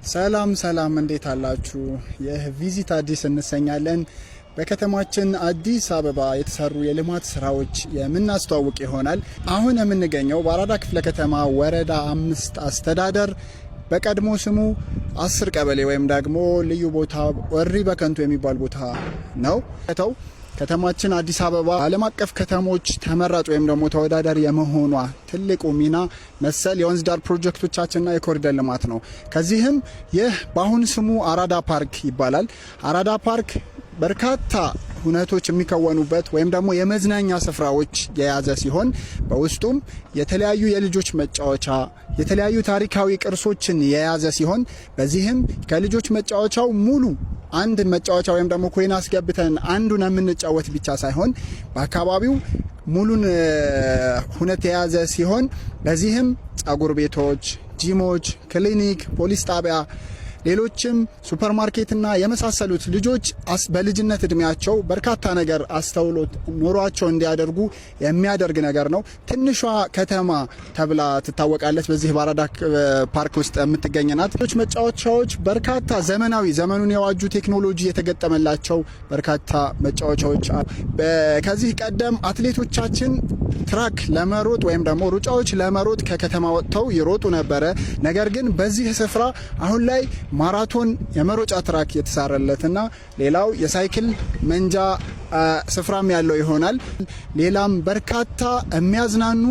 ሰላም ሰላም እንዴት አላችሁ? የቪዚት አዲስ እንሰኛለን። በከተማችን አዲስ አበባ የተሰሩ የልማት ስራዎች የምናስተዋውቅ ይሆናል። አሁን የምንገኘው በአራዳ ክፍለ ከተማ ወረዳ 5 አስተዳደር በቀድሞ ስሙ 10 ቀበሌ ወይም ደግሞ ልዩ ቦታ ወሪ በከንቱ የሚባል ቦታ ነው። ከተማችን አዲስ አበባ ዓለም አቀፍ ከተሞች ተመራጭ ወይም ደግሞ ተወዳዳሪ የመሆኗ ትልቁ ሚና መሰል የወንዝ ዳር ፕሮጀክቶቻችንና የኮሪደር ልማት ነው። ከዚህም ይህ በአሁን ስሙ አራዳ ፓርክ ይባላል። አራዳ ፓርክ በርካታ ሁነቶች የሚከወኑበት ወይም ደግሞ የመዝናኛ ስፍራዎች የያዘ ሲሆን በውስጡም የተለያዩ የልጆች መጫወቻ፣ የተለያዩ ታሪካዊ ቅርሶችን የያዘ ሲሆን በዚህም ከልጆች መጫወቻው ሙሉ አንድ መጫወቻ ወይም ደግሞ ኮይን አስገብተን አንዱን የምንጫወት ብቻ ሳይሆን በአካባቢው ሙሉን ሁነት የያዘ ሲሆን በዚህም ጸጉር ቤቶች፣ ጂሞች፣ ክሊኒክ፣ ፖሊስ ጣቢያ፣ ሌሎችም ሱፐርማርኬትና የመሳሰሉት ልጆች በልጅነት እድሜያቸው በርካታ ነገር አስተውሎት ኑሯቸው እንዲያደርጉ የሚያደርግ ነገር ነው። ትንሿ ከተማ ተብላ ትታወቃለች። በዚህ በአራዳ ፓርክ ውስጥ የምትገኝ ናት። ልጆች መጫወቻዎች በርካታ ዘመኑን የዋጁ ቴክኖሎጂ የተገጠመላቸው በርካታ መጫወቻዎች። ከዚህ ቀደም አትሌቶቻችን ትራክ ለመሮጥ ወይም ደግሞ ሩጫዎች ለመሮጥ ከከተማ ወጥተው ይሮጡ ነበረ። ነገር ግን በዚህ ስፍራ አሁን ላይ ማራቶን የመሮጫ ትራክ የተሰራለትና ሌላው የሳይክል መንጃ ስፍራም ያለው ይሆናል። ሌላም በርካታ የሚያዝናኑ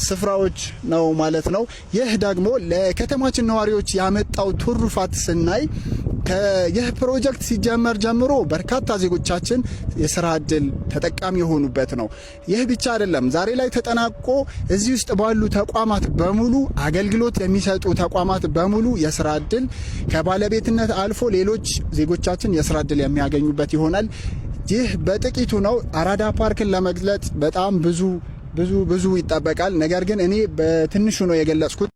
ስፍራዎች ነው ማለት ነው። ይህ ደግሞ ለከተማችን ነዋሪዎች ያመጣው ትሩፋት ስናይ ይህ ፕሮጀክት ሲጀመር ጀምሮ በርካታ ዜጎቻችን የስራ እድል ተጠቃሚ የሆኑበት ነው። ይህ ብቻ አይደለም። ዛሬ ላይ ተጠናቆ እዚህ ውስጥ ባሉ ተቋማት በሙሉ አገልግሎት የሚሰጡ ተቋማት በሙሉ የስራ እድል ከባለቤትነት አልፎ ሌሎች ዜጎቻችን የስራ እድል የሚያገኙበት ይሆናል። ይህ በጥቂቱ ነው። አራዳ ፓርክን ለመግለጽ በጣም ብዙ ይጠበቃል። ነገር ግን እኔ በትንሹ ነው የገለጽኩት።